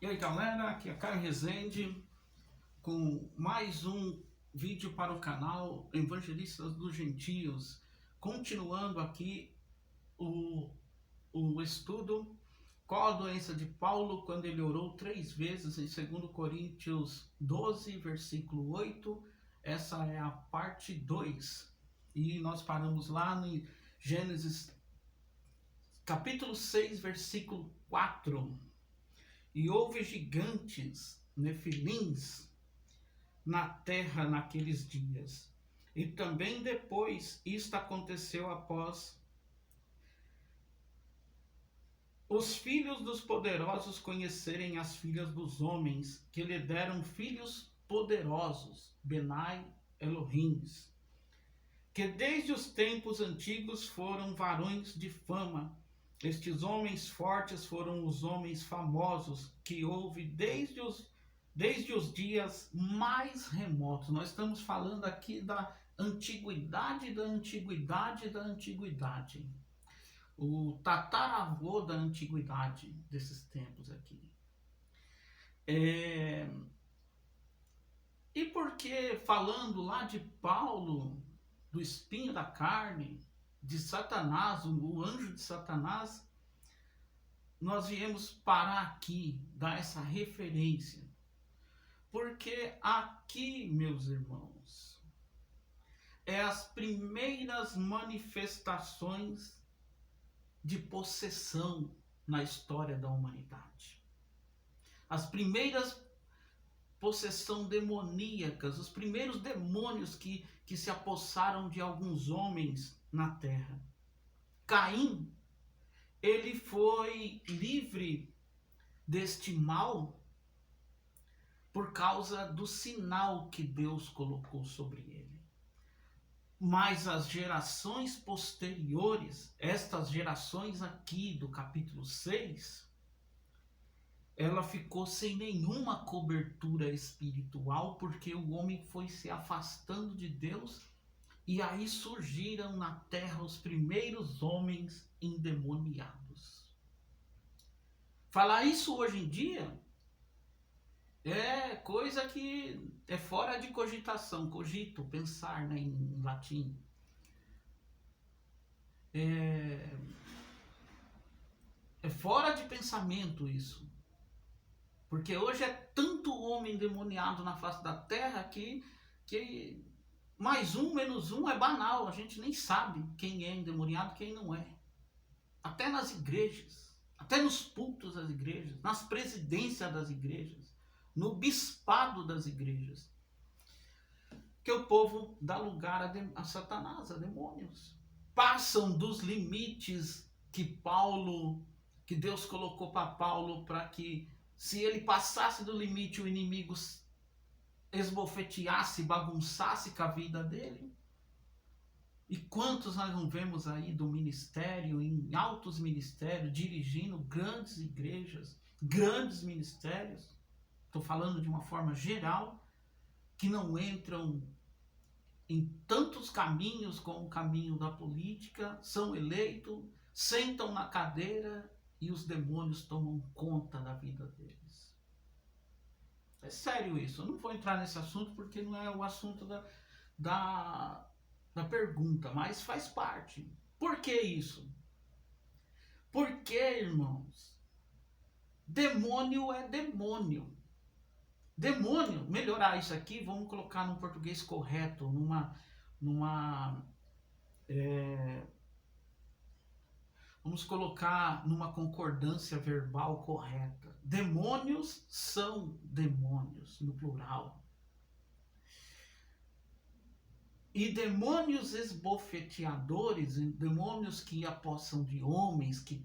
E aí galera, aqui é Caio Rezende com mais um vídeo para o canal Evangelistas dos Gentios, continuando aqui o, o estudo qual a doença de Paulo quando ele orou 3 vezes em 2 Coríntios 12, versículo 8. Essa é a parte 2 e nós paramos lá no Gênesis capítulo 6, versículo 4. E houve gigantes, nefilins, na terra naqueles dias. E também depois, isto aconteceu após os filhos dos poderosos conhecerem as filhas dos homens, que lhe deram filhos poderosos, Benai, Elohims, que desde os tempos antigos foram varões de fama. Estes homens fortes foram os homens famosos que houve desde os dias mais remotos. Nós estamos falando aqui da antiguidade, da antiguidade, da antiguidade. O tataravô da antiguidade desses tempos aqui. E porque falando lá de Paulo, do espinho da carne, de Satanás, o anjo de Satanás, nós viemos parar aqui, dar essa referência. Porque aqui, meus irmãos, é as primeiras manifestações de possessão na história da humanidade. As primeiras possessão demoníacas, os primeiros demônios que se apossaram de alguns homens na terra. Caim, ele foi livre deste mal por causa do sinal que Deus colocou sobre ele. Mas as gerações posteriores, estas gerações aqui do capítulo 6, ela ficou sem nenhuma cobertura espiritual, porque o homem foi se afastando de Deus, e aí surgiram na terra os primeiros homens endemoniados. Falar isso hoje em dia é coisa que é fora de cogitação, cogito, pensar, né, em latim. É fora de pensamento isso. Porque hoje é tanto homem endemoniado na face da terra que mais um, menos um é banal. A gente nem sabe quem é endemoniado e quem não é. Até nas igrejas, até nos cultos das igrejas, nas presidências das igrejas, no bispado das igrejas. Que o povo dá lugar a Satanás, a demônios. Passam dos limites que Deus colocou para Paulo, para que se ele passasse do limite, o inimigo esbofeteasse, bagunçasse com a vida dele. E quantos nós não vemos aí do ministério, em altos ministérios, dirigindo grandes igrejas, grandes ministérios, estou falando de uma forma geral, que não entram em tantos caminhos como o caminho da política, são eleitos, sentam na cadeira e os demônios tomam conta da vida deles. É sério isso. Eu não vou entrar nesse assunto porque não é o assunto da pergunta, mas faz parte. Por que isso? Porque, irmãos, demônio é demônio. Demônio, melhorar isso aqui, vamos colocar no português correto, vamos colocar numa concordância verbal correta. Demônios são demônios, no plural. E demônios esbofeteadores, demônios que apossam de homens, que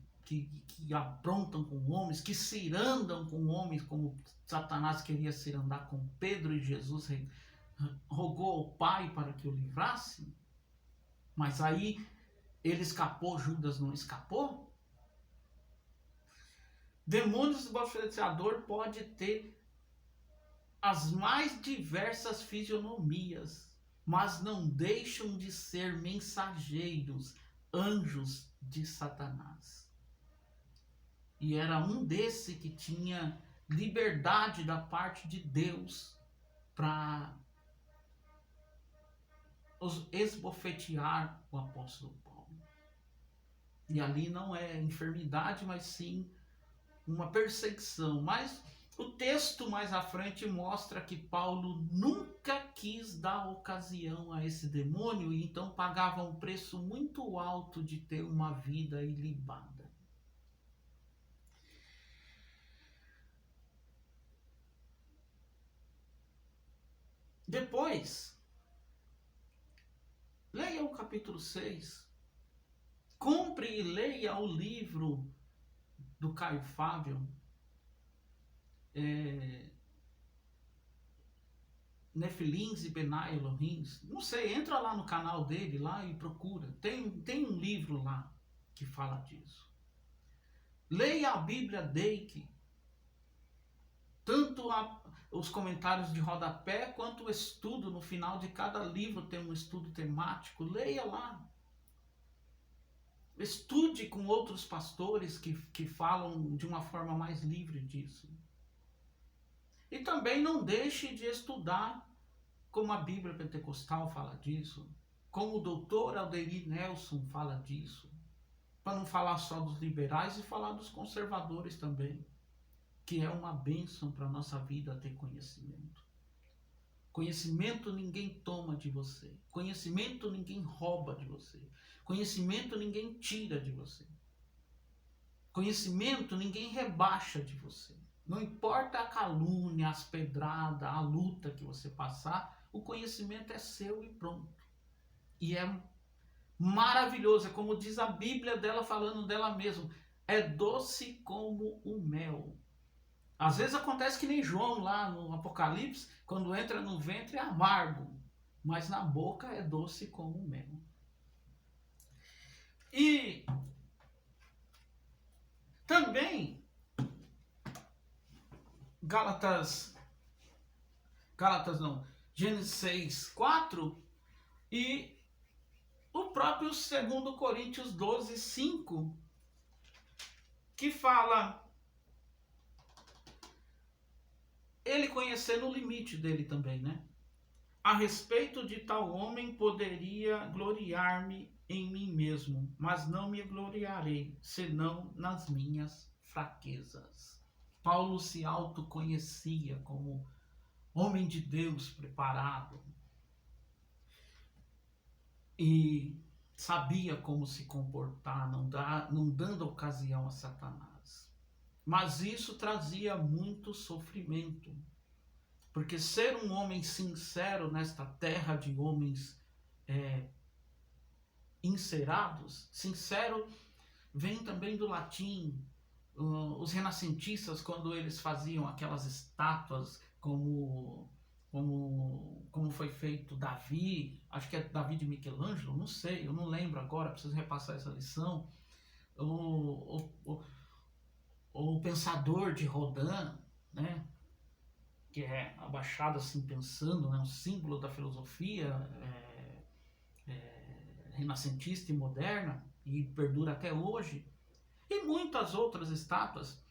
aprontam com homens, que cirandam com homens, como Satanás queria cirandar com Pedro, e Jesus rogou ao Pai para que o livrasse. Mas aí ele escapou, Judas não escapou. Demônios esbofeteador pode ter as mais diversas fisionomias, mas não deixam de ser mensageiros, anjos de Satanás. E era um desse que tinha liberdade da parte de Deus para esbofetear o apóstolo Paulo. E ali não é enfermidade, mas sim uma perseguição. Mas o texto mais à frente mostra que Paulo nunca quis dar ocasião a esse demônio e então pagava um preço muito alto de ter uma vida ilibada. Depois, leia o capítulo 6. Compre e leia o livro do Caio Fábio, Nefilins e Benai Elohims. Não sei, entra lá no canal dele lá e procura. Tem um livro lá que fala disso. Leia a Bíblia Deike, tanto os comentários de rodapé quanto o estudo. No final de cada livro tem um estudo temático. Leia lá. Estude com outros pastores que falam de uma forma mais livre disso. E também não deixe de estudar como a Bíblia Pentecostal fala disso, como o doutor Aldeir Nelson fala disso, para não falar só dos liberais e falar dos conservadores também, que é uma bênção para a nossa vida ter conhecimento. Conhecimento ninguém toma de você, conhecimento ninguém rouba de você, conhecimento ninguém tira de você, conhecimento ninguém rebaixa de você. Não importa a calúnia, as pedradas, a luta que você passar, o conhecimento é seu e pronto. E é maravilhoso, é como diz a Bíblia dela falando dela mesma, é doce como o mel. Às vezes acontece que nem João lá no Apocalipse, quando entra no ventre é amargo, mas na boca é doce como o mel. E também Gênesis 6, 4 e o próprio 2 Coríntios 12, 5, que fala ele conhecendo o limite dele também, né? A respeito de tal homem poderia gloriar-me em mim mesmo, mas não me gloriarei, senão nas minhas fraquezas. Paulo se autoconhecia como homem de Deus preparado e sabia como se comportar, não dando ocasião a Satanás. Mas isso trazia muito sofrimento, porque ser um homem sincero nesta terra de homens encerados, sincero vem também do latim. Os renascentistas, quando eles faziam aquelas estátuas como foi feito Davi, acho que é Davi de Michelangelo, não sei, eu não lembro agora, preciso repassar essa lição. O pensador de Rodin, né, que é abaixado assim pensando, né, um símbolo da filosofia renascentista e moderna, e perdura até hoje. E muitas outras estátuas,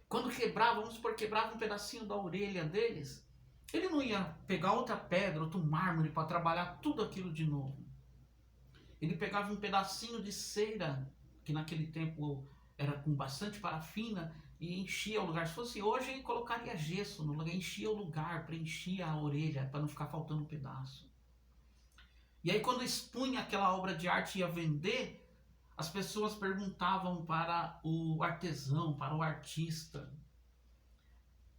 quando quebrava, vamos supor, quebrava um pedacinho da orelha deles, ele não ia pegar outra pedra, outro mármore para trabalhar tudo aquilo de novo. Ele pegava um pedacinho de cera, que naquele tempo era com bastante parafina, e enchia o lugar. Se fosse hoje, ele colocaria gesso no lugar, enchia o lugar, preenchia a orelha, para não ficar faltando um pedaço. E aí quando expunha aquela obra de arte e ia vender, as pessoas perguntavam para o artesão, para o artista: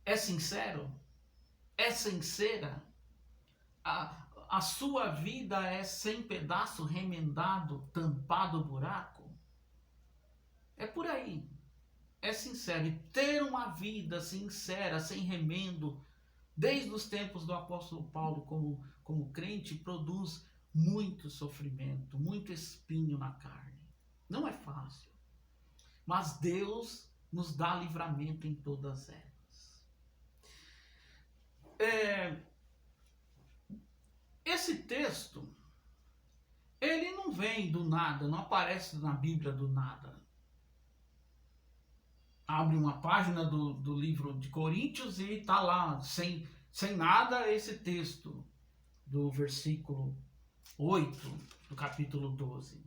é sincero? É sincera? A sua vida é sem pedaço remendado, tampado o buraco? É por aí. É sincero. E ter uma vida sincera, sem remendo, desde os tempos do apóstolo Paulo como crente, produz muito sofrimento, muito espinho na carne. Não é fácil. Mas Deus nos dá livramento em todas elas. Esse texto, ele não vem do nada, não aparece na Bíblia do nada. abre uma página do livro de Coríntios e está lá, sem nada, esse texto do versículo 8 do capítulo 12.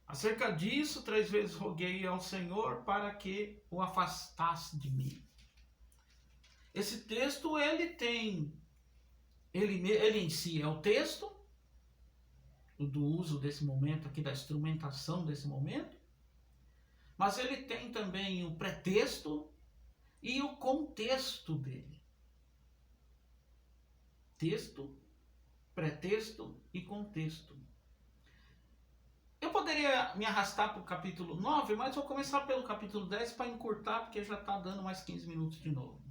Acerca disso, 3 vezes roguei ao Senhor para que o afastasse de mim. Esse texto, ele em si é o texto, do uso desse momento aqui, da instrumentação desse momento, mas ele tem também o pretexto e o contexto dele. Texto, pretexto e contexto. Eu poderia me arrastar para o capítulo 9, mas vou começar pelo capítulo 10 para encurtar, porque já está dando mais 15 minutos de novo.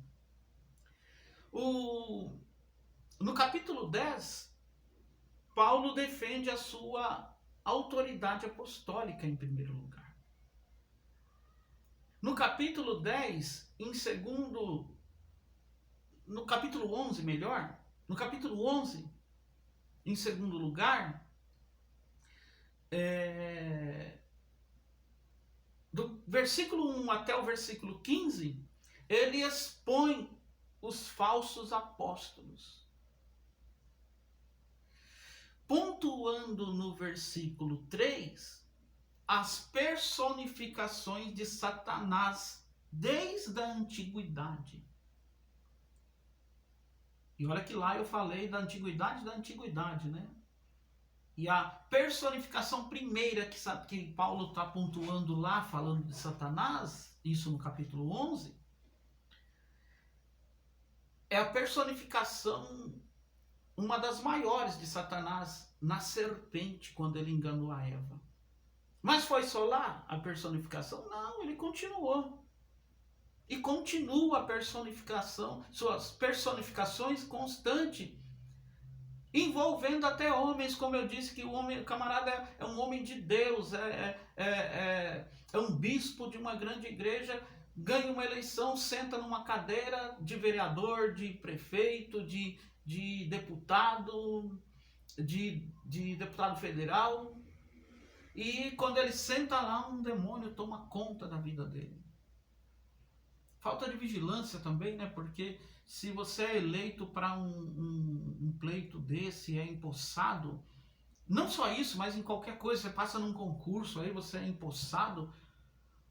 No capítulo 10, Paulo defende a sua autoridade apostólica em primeiro lugar. No capítulo 10, no capítulo 11, melhor, no capítulo 11, em segundo lugar, do versículo 1 até o versículo 15, ele expõe os falsos apóstolos. Pontuando no versículo 3, as personificações de Satanás desde a antiguidade. E olha que lá eu falei da antiguidade, né? E a personificação primeira que Paulo está pontuando lá, falando de Satanás, isso no capítulo 11, é a personificação, uma das maiores de Satanás, na serpente, quando ele enganou a Eva. Mas foi só lá a personificação? Não, ele continuou. E continua a personificação, suas personificações constantes, envolvendo até homens, como eu disse, que o camarada é um homem de Deus, é um bispo de uma grande igreja, ganha uma eleição, senta numa cadeira de vereador, de prefeito, de deputado, de deputado federal, e quando ele senta lá, um demônio toma conta da vida dele. Falta de vigilância também, né? Porque se você é eleito para um pleito desse, é empossado, não só isso, mas em qualquer coisa, você passa num concurso, aí você é empossado,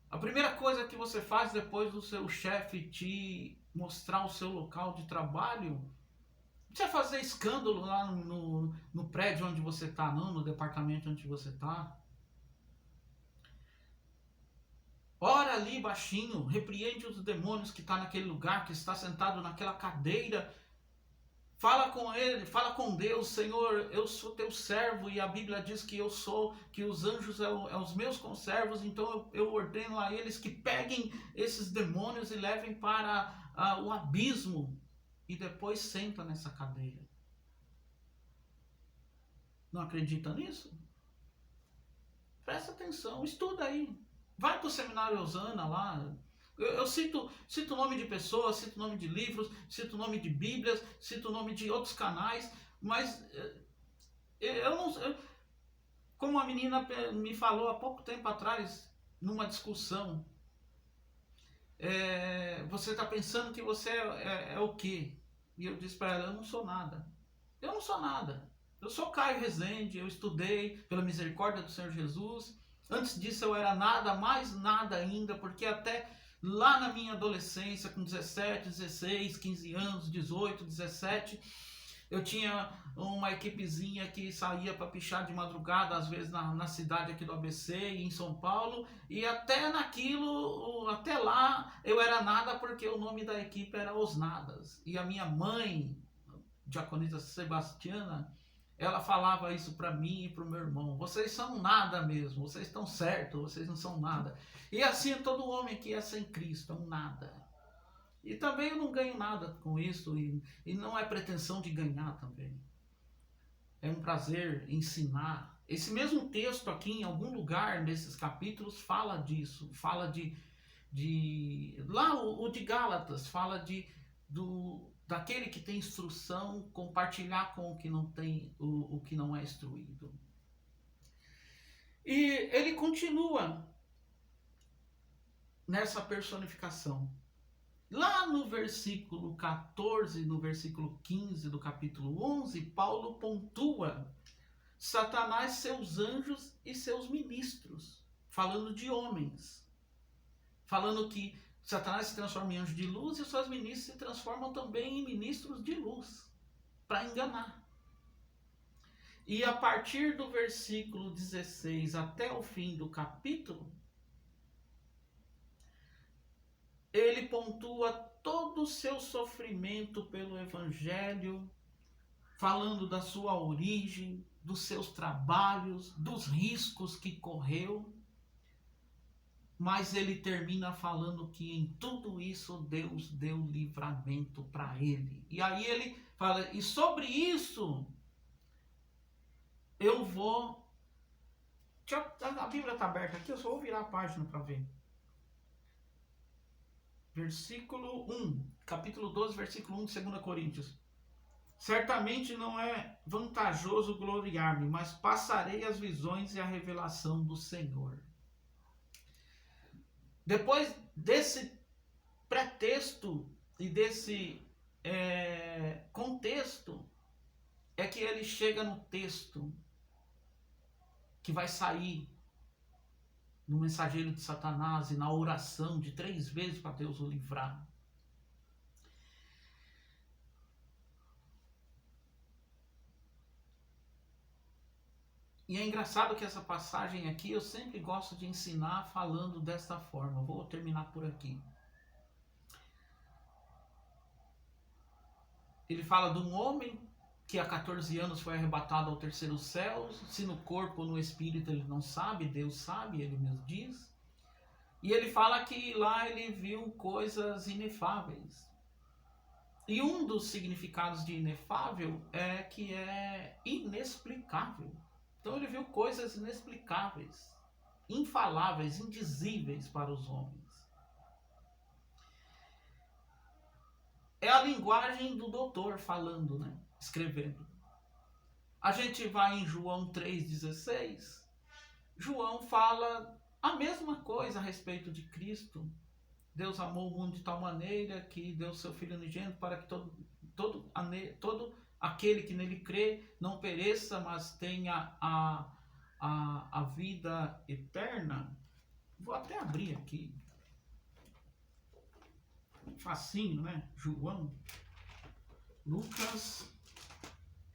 a primeira coisa que você faz depois do seu chefe te mostrar o seu local de trabalho, você vai fazer escândalo lá no prédio onde você está, não, no departamento onde você está. Ora ali baixinho, repreende os demônios que está naquele lugar, que está sentado naquela cadeira. Fala com ele, fala com Deus, Senhor, eu sou teu servo, e a Bíblia diz que que os anjos são os meus conservos, então eu ordeno a eles que peguem esses demônios e levem para o abismo, e depois senta nessa cadeira. Não acredita nisso? Presta atenção, estuda aí. Vai para o seminário Osana lá. Eu cito o nome de pessoas, cito o nome de livros, cito o nome de Bíblias, cito o nome de outros canais, mas eu não. Como a menina me falou há pouco tempo atrás, numa discussão, você está pensando que você é o quê? E eu disse para ela, eu não sou nada. Eu não sou nada. Eu sou Caio Rezende, eu estudei pela misericórdia do Senhor Jesus. Antes disso eu era nada, mais nada ainda, porque até lá na minha adolescência, com 17, 16, 15 anos, 18, 17, eu tinha uma equipezinha que saía para pichar de madrugada, às vezes na cidade aqui do ABC, em São Paulo, e até lá eu era nada, porque o nome da equipe era Os Nadas. E a minha mãe, diaconisa Sebastiana, ela falava isso para mim e para o meu irmão. Vocês são nada mesmo, vocês estão certos, vocês não são nada. E assim é todo homem que é sem Cristo, é um nada. E também eu não ganho nada com isso, e não é pretensão de ganhar também. É um prazer ensinar. Esse mesmo texto aqui, em algum lugar nesses capítulos, fala disso. Fala lá o de Gálatas, fala daquele que tem instrução, compartilhar com o que não tem, o que não é instruído. E ele continua nessa personificação. Lá no versículo 14, no versículo 15 do capítulo 11, Paulo pontua Satanás, seus anjos e seus ministros, falando de homens, falando que Satanás se transforma em anjo de luz e os seus ministros se transformam também em ministros de luz, para enganar. E a partir do versículo 16 até o fim do capítulo, ele pontua todo o seu sofrimento pelo Evangelho, falando da sua origem, dos seus trabalhos, dos riscos que correu. Mas ele termina falando que em tudo isso Deus deu livramento para ele. E aí ele fala, e sobre isso eu vou... A Bíblia está aberta aqui, eu só vou virar a página para ver. Versículo 1, capítulo 12, versículo 1 de 2 Coríntios. Certamente não é vantajoso gloriar-me, mas passarei as visões e a revelação do Senhor. Depois desse pretexto e desse contexto, é que ele chega no texto que vai sair no mensageiro de Satanás e na oração de 3 vezes para Deus o livrar. E é engraçado que essa passagem aqui eu sempre gosto de ensinar falando desta forma. Vou terminar por aqui. Ele fala de um homem que há 14 anos foi arrebatado ao terceiro céu, se no corpo ou no espírito ele não sabe, Deus sabe, ele mesmo diz. E ele fala que lá ele viu coisas inefáveis. E um dos significados de inefável é que é inexplicável. Então ele viu coisas inexplicáveis, infaláveis, indizíveis para os homens. É a linguagem do doutor falando, né? Escrevendo. A gente vai em João 3,16. João fala a mesma coisa a respeito de Cristo. Deus amou o mundo de tal maneira que deu seu Filho unigênito para que todo aquele que nele crê não pereça, mas tenha a vida eterna. Vou até abrir aqui. Facinho, né? João, Lucas,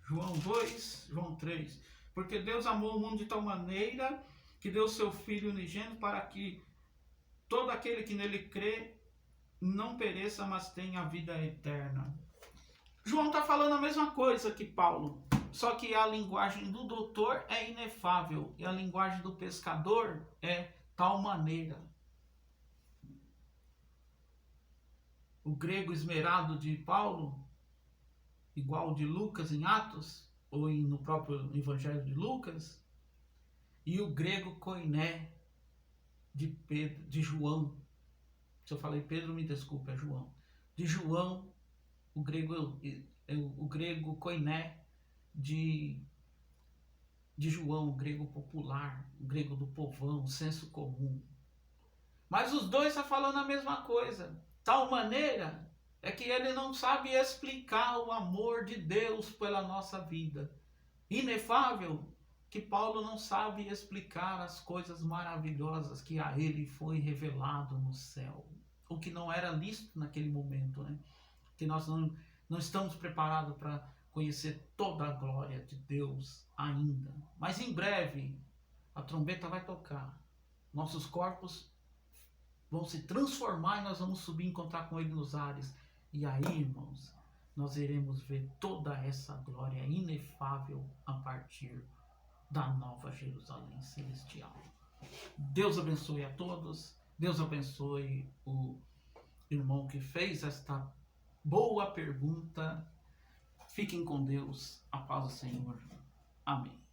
João 2, João 3. Porque Deus amou o mundo de tal maneira que deu seu Filho unigênito para que todo aquele que nele crê não pereça, mas tenha a vida eterna. João está falando a mesma coisa que Paulo, só que a linguagem do doutor é inefável e a linguagem do pescador é tal maneira. O grego esmerado de Paulo, igual de Lucas em Atos, ou no próprio Evangelho de Lucas, e o grego koiné de João. Se eu falei Pedro, me desculpe, é João. De João, o grego koiné de João, o grego popular, o grego do povão, o senso comum. Mas os dois estão falando a mesma coisa. Tal maneira é que ele não sabe explicar o amor de Deus pela nossa vida. Inefável que Paulo não sabe explicar as coisas maravilhosas que a ele foi revelado no céu. O que não era lícito naquele momento, né? Que nós não estamos preparados para conhecer toda a glória de Deus ainda. Mas em breve a trombeta vai tocar. Nossos corpos vão se transformar e nós vamos subir e encontrar com ele nos ares. E aí, irmãos, nós iremos ver toda essa glória inefável a partir da Nova Jerusalém Celestial. Deus abençoe a todos. Deus abençoe o irmão que fez esta boa pergunta. Fiquem com Deus. A paz do Senhor. Amém.